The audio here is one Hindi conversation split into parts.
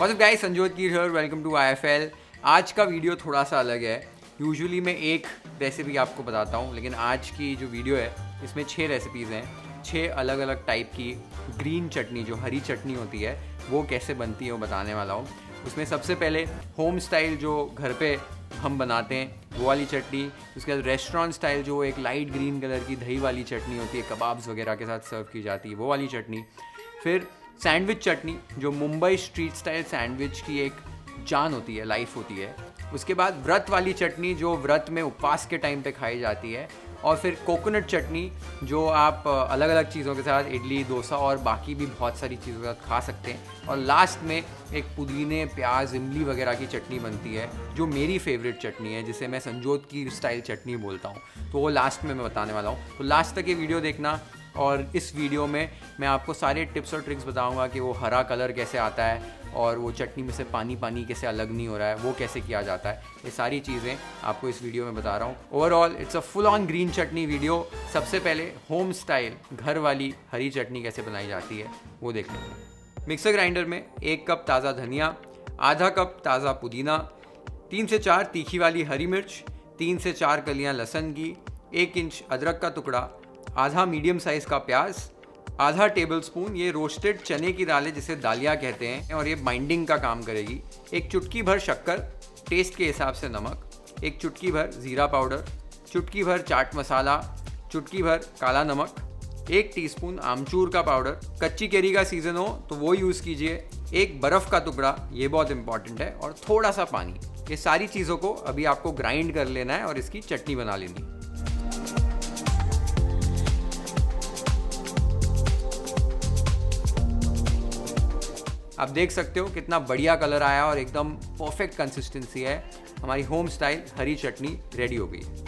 What's up guys, Sanjot Keer here, welcome to IFL। आज का वीडियो थोड़ा सा अलग है। यूजुअली मैं एक रेसिपी आपको बताता हूँ, लेकिन आज की जो वीडियो है इसमें 6 रेसिपीज़ हैं। 6 अलग अलग टाइप की ग्रीन चटनी, जो हरी चटनी होती है, वो कैसे बनती है वो बताने वाला हूँ। उसमें सबसे पहले होम स्टाइल जो घर पे हम बनाते हैं वो वाली चटनी, उसके बाद रेस्टोरेंट स्टाइल जो एक लाइट ग्रीन कलर की दही वाली चटनी होती है, कबाब्स वगैरह के साथ सर्व की जाती है, वो वाली चटनी। फिर सैंडविच चटनी, जो मुंबई स्ट्रीट स्टाइल सैंडविच की एक जान होती है, लाइफ होती है। उसके बाद व्रत वाली चटनी, जो व्रत में उपवास के टाइम पे खाई जाती है। और फिर कोकोनट चटनी, जो आप अलग अलग चीज़ों के साथ, इडली, डोसा और बाकी भी बहुत सारी चीज़ों के साथ खा सकते हैं। और लास्ट में एक पुदीने, प्याज, इमली वगैरह की चटनी बनती है, जो मेरी फेवरेट चटनी है, जिसे मैं संजोत की स्टाइल चटनी बोलता हूँ। तो वो लास्ट में मैं बताने वाला हूँ, तो लास्ट तक ये वीडियो देखना। और इस वीडियो में मैं आपको सारे टिप्स और ट्रिक्स बताऊंगा कि वो हरा कलर कैसे आता है और वो चटनी में से पानी पानी कैसे अलग नहीं हो रहा है, वो कैसे किया जाता है। ये सारी चीज़ें आपको इस वीडियो में बता रहा हूँ। Overall it's a full on green chutney video. सबसे पहले होम स्टाइल घर वाली हरी चटनी कैसे बनाई जाती है वो देख लेंगे। मिक्सर ग्राइंडर में 1 कप ताज़ा धनिया, आधा कप ताज़ा पुदीना, 3 से 4 तीखी वाली हरी मिर्च, 3 से 4 कलियाँ लहसुन की, 1 इंच अदरक का टुकड़ा, आधा मीडियम साइज़ का प्याज, आधा टेबलस्पून ये रोस्टेड चने की दाल है, जिसे दालिया कहते हैं, और ये बाइंडिंग का काम करेगी। 1 चुटकी भर शक्कर, टेस्ट के हिसाब से नमक, 1 चुटकी भर ज़ीरा पाउडर, चुटकी भर चाट मसाला, चुटकी भर काला नमक, 1 टीस्पून आमचूर का पाउडर। कच्ची केरी का सीज़न हो तो वो यूज़ कीजिए। 1 बर्फ़ का टुकड़ा, ये बहुत इंपॉर्टेंट है, और थोड़ा सा पानी। ये सारी चीज़ों को अभी आपको ग्राइंड कर लेना है और इसकी चटनी बना लेनी। आप देख सकते हो कितना बढ़िया कलर आया और एकदम परफेक्ट कंसिस्टेंसी है। हमारी होम स्टाइल हरी चटनी रेडी हो गई है।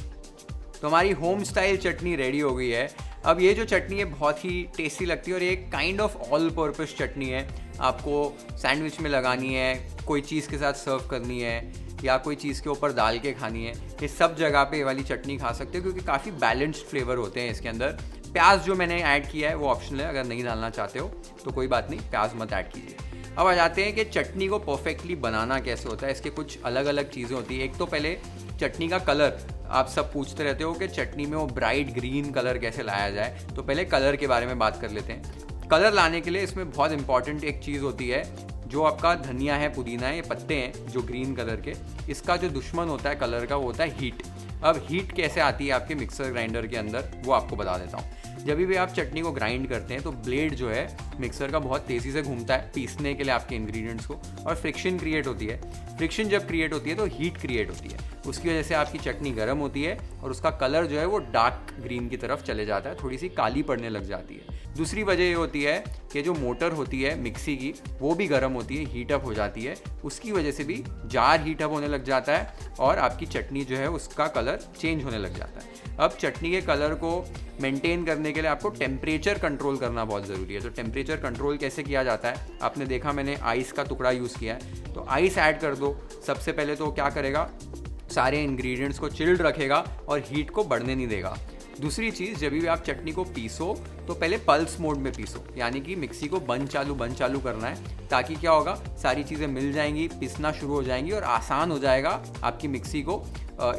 तो हमारी होम स्टाइल चटनी रेडी हो गई है। अब ये जो चटनी है बहुत ही टेस्टी लगती है और ये एक काइंड ऑफ ऑल पर्पस चटनी है। आपको सैंडविच में लगानी है, कोई चीज़ के साथ सर्व करनी है, या कोई चीज़ के ऊपर डाल के खानी है, ये सब जगह पे ये वाली चटनी खा सकते हो, क्योंकि काफ़ी बैलेंस्ड फ्लेवर होते हैं इसके अंदर। प्याज जो मैंने ऐड किया है वो ऑप्शनल है, अगर नहीं डालना चाहते हो तो कोई बात नहीं, प्याज मत ऐड कीजिए। अब आ जाते हैं कि चटनी को परफेक्टली बनाना कैसे होता है। इसके कुछ अलग अलग चीज़ें होती है। एक तो पहले चटनी का कलर, आप सब पूछते रहते हो कि चटनी में वो ब्राइट ग्रीन कलर कैसे लाया जाए, तो पहले कलर के बारे में बात कर लेते हैं। कलर लाने के लिए इसमें बहुत इंपॉर्टेंट एक चीज़ होती है, जो आपका धनिया है, पुदीना है, ये पत्ते हैं जो ग्रीन कलर के, इसका जो दुश्मन होता है कलर का वो होता है हीट। अब हीट कैसे आती है आपके मिक्सर ग्राइंडर के अंदर, वो आपको बता देता हूँ। जब भी आप चटनी को ग्राइंड करते हैं तो ब्लेड जो है मिक्सर का बहुत तेज़ी से घूमता है पीसने के लिए आपके इंग्रेडिएंट्स को, और फ्रिक्शन क्रिएट होती है। फ्रिक्शन जब क्रिएट होती है तो हीट क्रिएट होती है, उसकी वजह से आपकी चटनी गर्म होती है और उसका कलर जो है वो डार्क ग्रीन की तरफ चले जाता है, थोड़ी सी काली पड़ने लग जाती है। दूसरी वजह ये होती है कि जो मोटर होती है मिक्सी की, वो भी गर्म होती है, हीटअप हो जाती है, उसकी वजह से भी जार हीटअप होने लग जाता है और आपकी चटनी जो है उसका कलर चेंज होने लग जाता है। अब चटनी के कलर को मेंटेन करने के लिए आपको टेम्परेचर कंट्रोल करना बहुत ज़रूरी है। तो टेम्परेचर कंट्रोल कैसे किया जाता है, आपने देखा मैंने आइस का टुकड़ा यूज़ किया है, तो आइस ऐड कर दो। सबसे पहले तो क्या करेगा, सारे इंग्रेडिएंट्स को चिल्ड रखेगा और हीट को बढ़ने नहीं देगा। दूसरी चीज़, जब भी आप चटनी को पीसो तो पहले पल्स मोड में पीसो, यानी कि मिक्सी को बंद चालू करना है, ताकि क्या होगा, सारी चीज़ें मिल जाएंगी, पिसना शुरू हो जाएंगी और आसान हो जाएगा आपकी मिक्सी को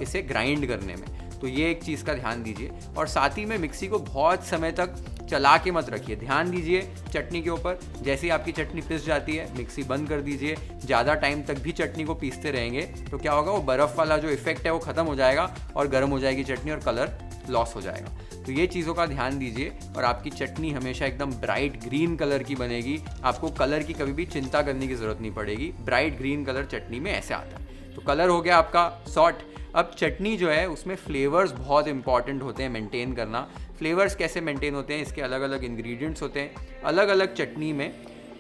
इसे ग्राइंड करने में। तो ये एक चीज़ का ध्यान दीजिए। और साथ ही में मिक्सी को बहुत समय तक चला के मत रखिए, ध्यान दीजिए चटनी के ऊपर। जैसे ही आपकी चटनी पिस जाती है मिक्सी बंद कर दीजिए। ज़्यादा टाइम तक भी चटनी को पीसते रहेंगे तो क्या होगा, वो बर्फ़ वाला जो इफेक्ट है वो ख़त्म हो जाएगा और गर्म हो जाएगी चटनी और कलर लॉस हो जाएगा। तो ये चीज़ों का ध्यान दीजिए और आपकी चटनी हमेशा एकदम ब्राइट ग्रीन कलर की बनेगी। आपको कलर की कभी भी चिंता करने की ज़रूरत नहीं पड़ेगी। ब्राइट ग्रीन कलर चटनी में ऐसे आता है। तो कलर हो गया आपका सॉर्ट। अब चटनी जो है उसमें फ्लेवर्स बहुत इंपॉर्टेंट होते हैं मेंटेन करना। फ्लेवर्स कैसे मेंटेन होते हैं, इसके अलग अलग इंग्रेडिएंट्स होते हैं। अलग अलग चटनी में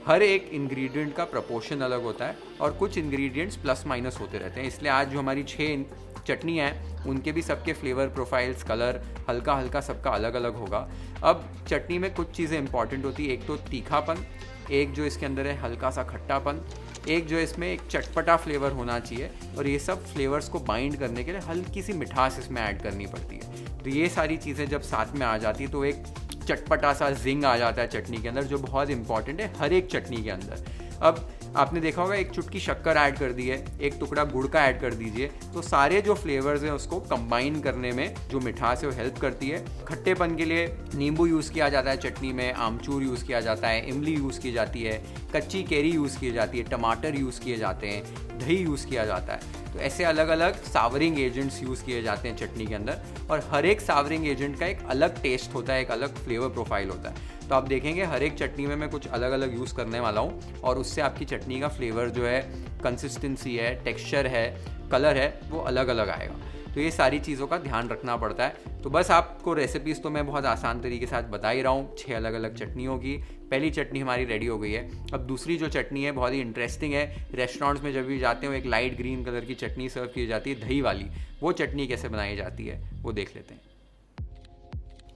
हर एक इंग्रेडिएंट का प्रपोर्शन अलग होता है और कुछ इंग्रेडिएंट्स प्लस माइनस होते रहते हैं। इसलिए आज जो हमारी 6 चटनी है उनके भी सबके फ्लेवर प्रोफाइल्स, कलर हल्का हल्का सबका अलग अलग होगा। अब चटनी में कुछ चीज़ें इंपॉर्टेंट होती है। एक तो तीखापन, एक जो इसके अंदर है हल्का सा खट्टापन, एक जो इसमें एक चटपटा फ्लेवर होना चाहिए, और ये सब फ्लेवर्स को बाइंड करने के लिए हल्की सी मिठास इसमें ऐड करनी पड़ती है। तो ये सारी चीज़ें जब साथ में आ जाती है तो एक चटपटा सा जिंग आ जाता है चटनी के अंदर, जो बहुत इंपॉर्टेंट है हर एक चटनी के अंदर। अब आपने देखा होगा एक चुटकी शक्कर ऐड कर दी है, एक टुकड़ा गुड़ का ऐड कर दीजिए, तो सारे जो फ्लेवर्स हैं उसको कंबाइन करने में जो मिठास है वो हेल्प करती है। खट्टेपन के लिए नींबू यूज़ किया जाता है चटनी में, आमचूर यूज़ किया जाता है, इमली यूज़ की जाती है, कच्ची कैरी यूज़ की जाती है, टमाटर यूज़ किए जाते हैं, दही यूज़ किया जाता है। तो ऐसे अलग अलग सावरिंग एजेंट्स यूज़ किए जाते हैं चटनी के अंदर, और हर एक सावरिंग एजेंट का एक अलग टेस्ट होता है, एक अलग फ्लेवर प्रोफाइल होता है। तो आप देखेंगे हर एक चटनी में मैं कुछ अलग अलग यूज़ करने वाला हूँ, और उससे आपकी चटनी का फ्लेवर जो है, कंसिस्टेंसी है, टेक्सचर है, कलर है, वो अलग अलग आएगा। तो ये सारी चीज़ों का ध्यान रखना पड़ता है। तो बस आपको रेसिपीज़ तो मैं बहुत आसान तरीके के साथ बता ही रहा हूँ, 6 अलग अलग चटनियों की। पहली चटनी हमारी रेडी हो गई है। अब दूसरी जो चटनी है बहुत ही इंटरेस्टिंग है। रेस्टोरेंट्स में जब भी जाते हो एक लाइट ग्रीन कलर की चटनी सर्व की जाती है, दही वाली। वो चटनी कैसे बनाई जाती है वो देख लेते हैं।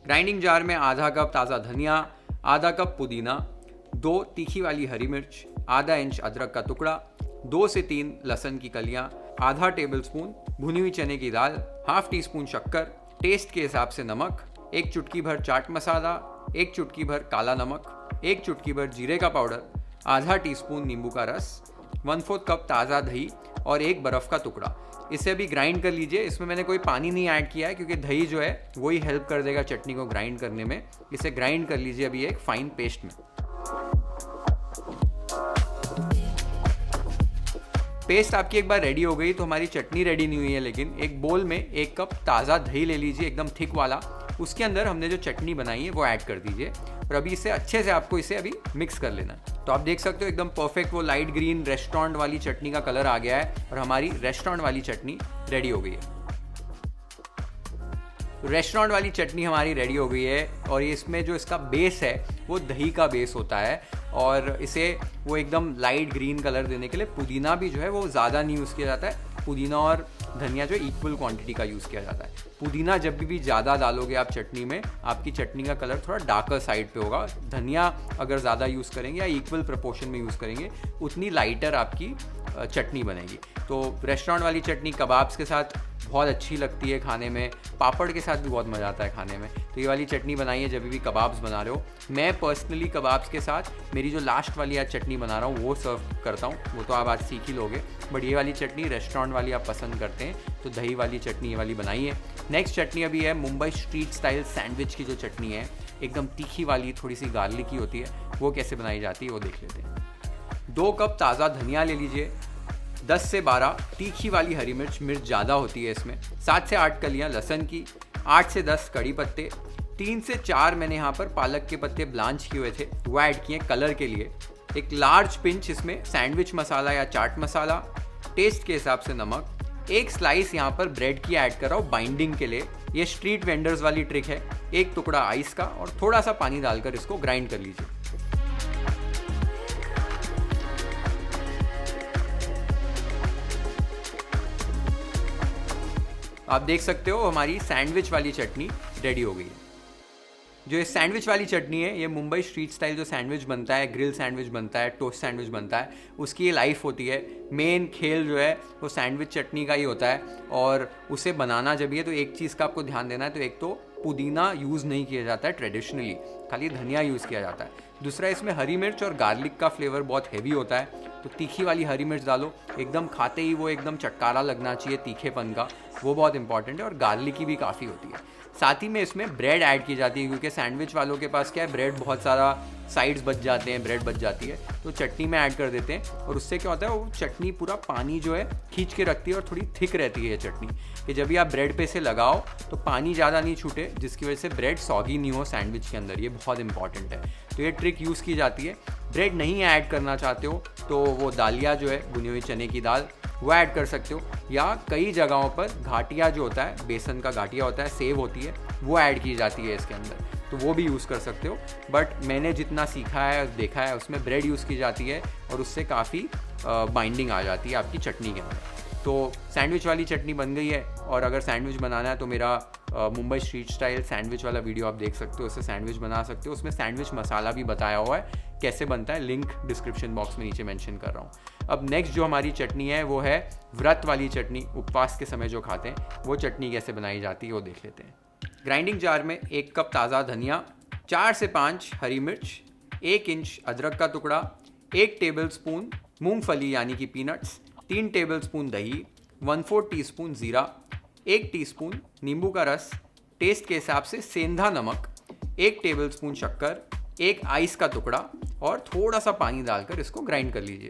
ग्राइंडिंग जार में आधा कप ताज़ा धनिया, आधा कप पुदीना, 2 तीखी वाली हरी मिर्च, आधा इंच अदरक का टुकड़ा, 2 से 3 लहसुन की कलियां, आधा टेबलस्पून भुनी हुई चने की दाल, हाफ टी स्पून शक्कर, टेस्ट के हिसाब से नमक, 1 चुटकी भर चाट मसाला, 1 चुटकी भर काला नमक, 1 चुटकी भर जीरे का पाउडर, आधा टीस्पून नींबू का रस, 1/4 कप ताज़ा दही और 1 बर्फ़ का टुकड़ा। इसे अभी ग्राइंड कर लीजिए। इसमें मैंने कोई पानी नहीं ऐड किया है क्योंकि दही जो है वही हेल्प कर देगा चटनी को ग्राइंड करने में। इसे ग्राइंड कर लीजिए अभी एक फाइन पेस्ट में। पेस्ट आपकी एक बार रेडी हो गई तो हमारी चटनी रेडी नहीं हुई है, लेकिन एक बोल में 1 कप ताज़ा दही ले लीजिए, एकदम थिक वाला। उसके अंदर हमने जो चटनी बनाई है वो ऐड कर दीजिए, और अभी इसे अच्छे से आपको इसे अभी मिक्स कर लेना है। तो आप देख सकते हो एकदम परफेक्ट वो लाइट ग्रीन रेस्टोरेंट वाली चटनी का कलर आ गया है, और हमारी रेस्टोरेंट वाली चटनी रेडी हो गई है। रेस्टोरेंट वाली चटनी हमारी रेडी हो गई है, और इसमें जो इसका बेस है वो दही का बेस होता है, और इसे वो एकदम लाइट ग्रीन कलर देने के लिए पुदीना भी जो है वो ज़्यादा नहीं यूज़ किया जाता है। पुदीना और धनिया जो इक्वल क्वांटिटी का यूज़ किया जाता है। पुदीना जब भी ज़्यादा डालोगे आप चटनी में, आपकी चटनी का कलर थोड़ा डार्कर साइड पे होगा। धनिया अगर ज़्यादा यूज़ करेंगे या इक्वल प्रोपोर्शन में यूज़ करेंगे, उतनी लाइटर आपकी चटनी बनेगी। तो रेस्टोरेंट वाली चटनी कबाब्स के साथ बहुत अच्छी लगती है खाने में, पापड़ के साथ भी बहुत मज़ा आता है खाने में। तो ये वाली चटनी बनाइए जब भी कबाब्स बना रहे हो। मैं पर्सनली कबाब्स के साथ मेरी जो लास्ट वाली आज चटनी बना रहा हूँ वो सर्व करता हूँ, वो तो आप आज सीख ही लोगे। बट ये वाली चटनी रेस्टोरेंट वाली आप पसंद करते हैं तो दही वाली चटनी ये वाली बनाइए। नेक्स्ट चटनी अभी है मुंबई स्ट्रीट स्टाइल सैंडविच की जो चटनी है, एकदम तीखी वाली, थोड़ी सी गार्लिकी होती है। वो कैसे बनाई जाती है वो देख लेते हैं। 2 कप ताज़ा धनिया ले लीजिए, 10 से 12 तीखी वाली हरी मिर्च, मिर्च ज़्यादा होती है इसमें, 7 से 8 कलियां लहसुन की, 8 से 10 कड़ी पत्ते, 3 से 4 मैंने यहाँ पर पालक के पत्ते ब्लांच किए हुए थे वो ऐड किए कलर के लिए, एक लार्ज पिंच इसमें सैंडविच मसाला या चाट मसाला, टेस्ट के हिसाब से नमक, 1 स्लाइस यहाँ पर ब्रेड की ऐड कर रहा हूँ बाइंडिंग के लिए। ये स्ट्रीट वेंडर्स वाली ट्रिक है। 1 टुकड़ा आइस का, और थोड़ा सा पानी डालकर इसको ग्राइंड कर लीजिए। आप देख सकते हो हमारी सैंडविच वाली चटनी रेडी हो गई है। जो ये सैंडविच वाली चटनी है, ये मुंबई स्ट्रीट स्टाइल जो सैंडविच बनता है, ग्रिल सैंडविच बनता है, टोस्ट सैंडविच बनता है, उसकी ये लाइफ होती है। मेन खेल जो है वो सैंडविच चटनी का ही होता है, और उसे बनाना जब ये तो एक चीज़ का आपको ध्यान देना है। तो एक तो पुदीना यूज़ नहीं किया जाता है ट्रेडिशनली, खाली धनिया यूज़ किया जाता है। दूसरा, इसमें हरी मिर्च और गार्लिक का फ्लेवर बहुत हैवी होता है, तो तीखी वाली हरी मिर्च डालो, एकदम खाते ही वो एकदम चटकारा लगना चाहिए तीखेपन का, वो बहुत इंपॉर्टेंट है। और गार्लिक की भी काफ़ी होती है। साथ ही में इसमें ब्रेड ऐड की जाती है, क्योंकि सैंडविच वालों के पास क्या है, ब्रेड बहुत सारा साइड्स बच जाते हैं, ब्रेड बच जाती है, तो चटनी में ऐड कर देते हैं। और उससे क्या होता है, वो चटनी पूरा पानी जो है खींच के रखती है, और थोड़ी थिक रहती है ये चटनी, कि जब भी आप ब्रेड पे से लगाओ तो पानी ज़्यादा नहीं छूटे, जिसकी वजह से ब्रेड सॉगी नहीं हो सैंडविच के अंदर। ये बहुत इंपॉर्टेंट है, तो ये ट्रिक यूज़ की जाती है। ब्रेड नहीं ऐड करना चाहते हो तो वो दालिया जो है, भुनी हुई चने की दाल, वो ऐड कर सकते हो, या कई जगहों पर घाटिया जो होता है, बेसन का घाटिया होता है, सेव होती है, वो ऐड की जाती है इसके अंदर, तो वो भी यूज़ कर सकते हो। बट मैंने जितना सीखा है देखा है, उसमें ब्रेड यूज़ की जाती है, और उससे काफ़ी बाइंडिंग आ जाती है आपकी चटनी के अंदर। तो सैंडविच वाली चटनी बन गई है। और अगर सैंडविच बनाना है तो मेरा मुंबई स्ट्रीट स्टाइल सैंडविच वाला वीडियो आप देख सकते हो, उससे सैंडविच बना सकते हो। उसमें सैंडविच मसाला भी बताया हुआ है कैसे बनता है, लिंक डिस्क्रिप्शन बॉक्स में नीचे मेंशन कर रहा हूँ। अब नेक्स्ट जो हमारी चटनी है वो है व्रत वाली चटनी, उपवास के समय जो खाते हैं, वो चटनी कैसे बनाई जाती है वो देख लेते हैं। ग्राइंडिंग जार में 1 कप ताज़ा धनिया, 4 से 5 हरी मिर्च, 1 इंच अदरक का टुकड़ा, 1 टेबलस्पून मूंगफली यानी कि पीनट्स, 3 टेबलस्पून दही, 1/4 टीस्पून ज़ीरा, 1 टीस्पून नींबू का रस, टेस्ट के हिसाब से सेंधा नमक, 1 टेबलस्पून शक्कर, 1 आइस का टुकड़ा और थोड़ा सा पानी डालकर इसको ग्राइंड कर लीजिए।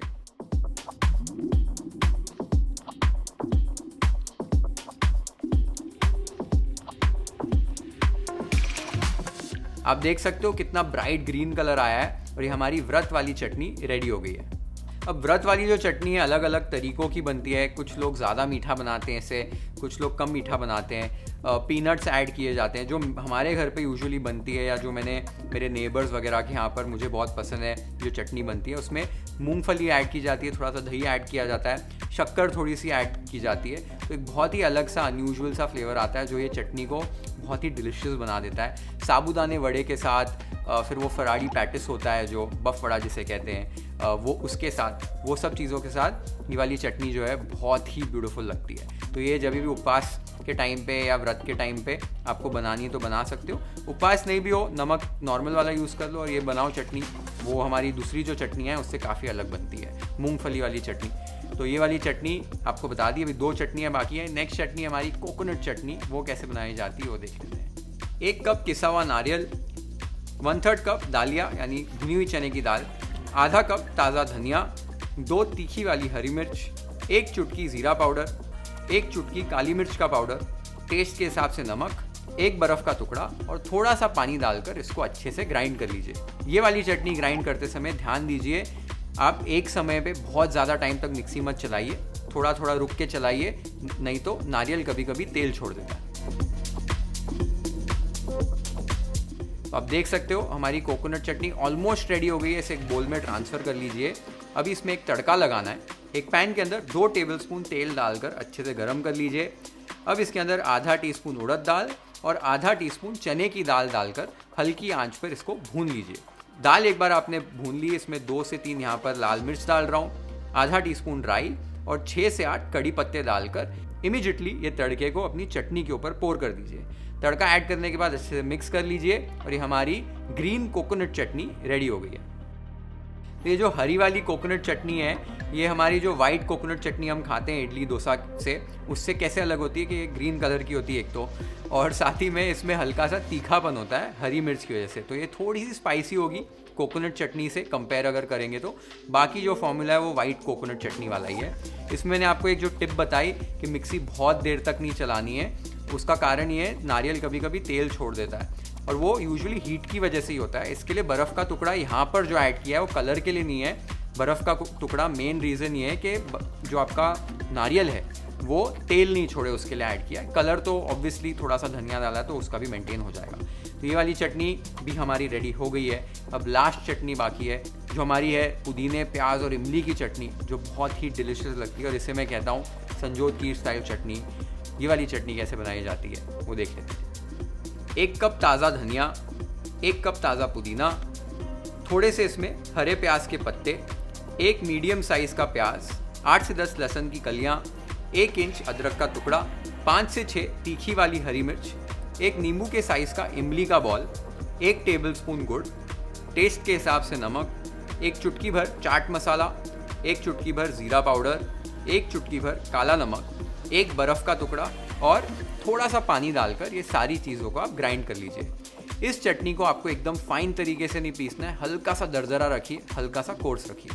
आप देख सकते हो कितना ब्राइट ग्रीन कलर आया है और ये हमारी व्रत वाली चटनी रेडी हो गई है। अब व्रत वाली जो चटनी है अलग अलग तरीक़ों की बनती है। कुछ लोग ज़्यादा मीठा बनाते हैं इसे, कुछ लोग कम मीठा बनाते हैं। पीनट्स ऐड किए जाते हैं। जो हमारे घर पे यूजुअली बनती है या जो मैंने मेरे नेबर्स वगैरह के यहाँ पर मुझे बहुत पसंद है जो चटनी बनती है, उसमें मूंगफली ऐड की जाती है, थोड़ा सा दही ऐड किया जाता है, शक्कर थोड़ी सी ऐड की जाती है। तो एक बहुत ही अलग सा अनयूजुअल सा फ्लेवर आता है जो ये चटनी को बहुत ही डिलिशियस बना देता है। साबूदाने वड़े के साथ, फिर वो फराड़ी पैटिस होता है जो बफ वड़ा जिसे कहते हैं, वो उसके साथ, वो सब चीज़ों के साथ ये वाली चटनी जो है बहुत ही ब्यूटीफुल लगती है। तो ये जब भी उपवास के टाइम पे या व्रत के टाइम पे आपको बनानी है तो बना सकते हो। उपवास नहीं भी हो, नमक नॉर्मल वाला यूज़ कर लो और ये बनाओ चटनी। वो हमारी दूसरी जो चटनी है उससे काफ़ी अलग बनती है, मूंगफली वाली चटनी। तो ये वाली चटनी आपको बता दी। अभी 2 चटनियाँ बाकी हैं। नेक्स्ट चटनी हमारी कोकोनट चटनी, वो कैसे बनाई जाती है वो देख लेते हैं। 1 कप किसा हुआ नारियल, 1/3 कप दालिया यानी भुनी हुई चने की दाल, आधा कप ताज़ा धनिया, 2 तीखी वाली हरी मिर्च, 1 चुटकी ज़ीरा पाउडर, 1 चुटकी काली मिर्च का पाउडर, टेस्ट के हिसाब से नमक, 1 बर्फ़ का टुकड़ा और थोड़ा सा पानी डालकर इसको अच्छे से ग्राइंड कर लीजिए। ये वाली चटनी ग्राइंड करते समय ध्यान दीजिए, आप एक समय पे बहुत ज़्यादा टाइम तक मिक्सी मत चलाइए, थोड़ा थोड़ा रुक के चलाइए, नहीं तो नारियल कभी कभी तेल छोड़ देता है। तो आप देख सकते हो हमारी कोकोनट चटनी ऑलमोस्ट रेडी हो गई है। इसे एक बोल में ट्रांसफ़र कर लीजिए। अभी इसमें एक तड़का लगाना है। एक पैन के अंदर 2 टेबलस्पून तेल डालकर अच्छे से गर्म कर लीजिए। अब इसके अंदर आधा टीस्पून उड़द दाल और आधा टीस्पून चने की दाल डालकर हल्की आंच पर इसको भून लीजिए। दाल एक बार आपने भून ली, इसमें 2 से 3 यहाँ पर लाल मिर्च डाल रहा हूँ, आधा टीस्पून राई और 6 से 8 कड़ी पत्ते डालकर इमीडिएटली ये तड़के को अपनी चटनी के ऊपर पोर कर दीजिए। तड़का ऐड करने के बाद अच्छे से मिक्स कर लीजिए और ये हमारी ग्रीन कोकोनट चटनी रेडी हो गई है। ये जो हरी वाली कोकोनट चटनी है, ये हमारी जो वाइट कोकोनट चटनी हम खाते हैं इडली डोसा से, उससे कैसे अलग होती है कि ये ग्रीन कलर की होती है एक तो, और साथ ही में इसमें हल्का सा तीखापन होता है हरी मिर्च की वजह से। तो ये थोड़ी सी स्पाइसी होगी कोकोनट चटनी से कंपेयर अगर करेंगे तो। बाकी जो फॉर्मूला है वो वाइट कोकोनट चटनी वाला ही है। इसमें मैंने आपको एक जो टिप बताई कि मिक्सी बहुत देर तक नहीं चलानी है, उसका कारण ये है नारियल कभी कभी तेल छोड़ देता है और वो यूजुअली हीट की वजह से ही होता है। इसके लिए बर्फ़ का टुकड़ा यहाँ पर जो ऐड किया है वो कलर के लिए नहीं है। बर्फ़ का टुकड़ा मेन रीज़न ये है कि जो आपका नारियल है वो तेल नहीं छोड़े, उसके लिए ऐड किया है। कलर तो ऑब्वियसली थोड़ा सा धनिया डाला है तो उसका भी मेंटेन हो जाएगा। तो ये वाली चटनी भी हमारी रेडी हो गई है। अब लास्ट चटनी बाकी है जो हमारी है पुदीने, प्याज और इमली की चटनी, जो बहुत ही डिलिशियस लगती है और इसे मैं कहता हूँ संजोत कीर स्टाइल चटनी। ये वाली चटनी कैसे बनाई जाती है वो देख लेते हैं। 1 कप ताज़ा धनिया, 1 कप ताज़ा पुदीना, थोड़े से इसमें हरे प्याज के पत्ते, 1 मीडियम साइज़ का प्याज, 8 से 10 लहसुन की कलियाँ, 1 इंच अदरक का टुकड़ा, 5 से 6 तीखी वाली हरी मिर्च, 1 नींबू के साइज़ का इमली का बॉल, 1 टेबलस्पून गुड़, टेस्ट के हिसाब से नमक, 1 चुटकी भर चाट मसाला, 1 चुटकी भर ज़ीरा पाउडर, 1 चुटकी भर काला नमक, 1 बर्फ़ का टुकड़ा और थोड़ा सा पानी डालकर ये सारी चीज़ों को आप ग्राइंड कर लीजिए। इस चटनी को आपको एकदम फाइन तरीके से नहीं पीसना है, हल्का सा दरदरा रखिए, हल्का सा कोर्स रखिए।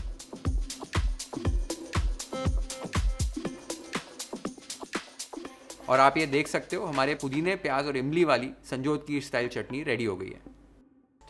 और आप ये देख सकते हो हमारे पुदीने, प्याज और इमली वाली संजोत की स्टाइल चटनी रेडी हो गई है।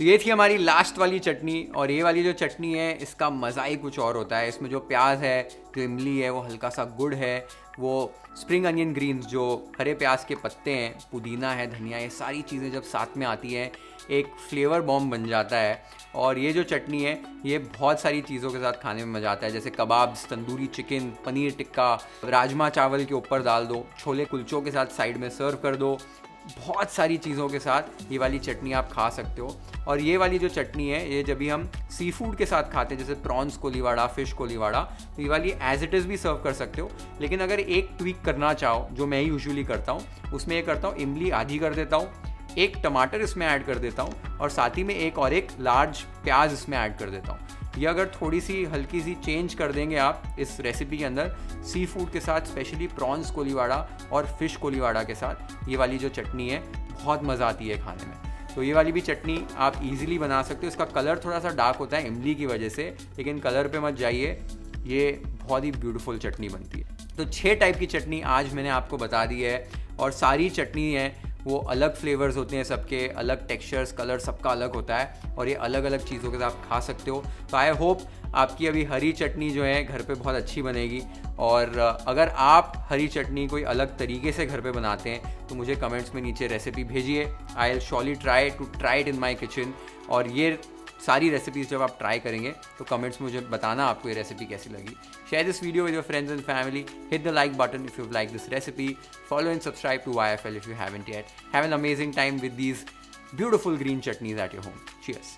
तो ये थी हमारी लास्ट वाली चटनी। और ये वाली जो चटनी है इसका मज़ा ही कुछ और होता है। इसमें जो प्याज है, जो इमली है, वो हल्का सा गुड़ है, वो स्प्रिंग अनियन ग्रीन्स जो हरे प्याज के पत्ते हैं, पुदीना है, धनिया, ये सारी चीज़ें जब साथ में आती हैं एक फ्लेवर बॉम्ब बन जाता है। और ये जो चटनी है ये बहुत सारी चीज़ों के साथ खाने में मज़ा आता है, जैसे कबाब्स, तंदूरी चिकन, पनीर टिक्का, राजमा चावल के ऊपर डाल दो, छोले कुलचों के साथ साइड में सर्व कर दो। बहुत सारी चीज़ों के साथ ये वाली चटनी आप खा सकते हो। और ये वाली जो चटनी है ये जब भी हम सी फूड के साथ खाते हैं, जैसे प्रॉन्स कोलीवाड़ा, फ़िश कोलीवाड़ा, तो ये वाली एज इट इज़ भी सर्व कर सकते हो। लेकिन अगर एक ट्वीक करना चाहो, जो मैं यूजुअली करता हूँ, उसमें ये करता हूँ इमली आधी कर देता हूँ, 1 टमाटर इसमें ऐड कर देता हूँ और साथ ही में एक लार्ज प्याज इसमें ऐड कर देता हूँ। ये अगर थोड़ी सी हल्की सी चेंज कर देंगे आप इस रेसिपी के अंदर, सी फूड के साथ, स्पेशली प्रॉन्स कोलीवाड़ा और फिश कोलीवाड़ा के साथ, ये वाली जो चटनी है बहुत मज़ा आती है खाने में। तो ये वाली भी चटनी आप इजीली बना सकते हो। इसका कलर थोड़ा सा डार्क होता है इमली की वजह से, लेकिन कलर पे मत जाइए, ये बहुत ही ब्यूटीफुल चटनी बनती है। तो 6 टाइप की चटनी आज मैंने आपको बता दी है, और सारी चटनी है वो अलग फ्लेवर्स होते हैं, सबके अलग टेक्सचर्स, कलर सबका अलग होता है, और ये अलग अलग चीज़ों के साथ खा सकते हो। तो आई होप आपकी अभी हरी चटनी जो है घर पे बहुत अच्छी बनेगी। और अगर आप हरी चटनी कोई अलग तरीके से घर पे बनाते हैं तो मुझे कमेंट्स में नीचे रेसिपी भेजिए। I will surely try it in my kitchen. और ये सारी रेसिपीज़ जब आप ट्राई करेंगे तो कमेंट्स में मुझे बताना आपको ये रेसिपी कैसी लगी। Share this video with your friends and family, hit the like button if you've liked this recipe, follow and subscribe to YFL if you haven't yet. Have an amazing time with these beautiful green chutneys at your home. Cheers.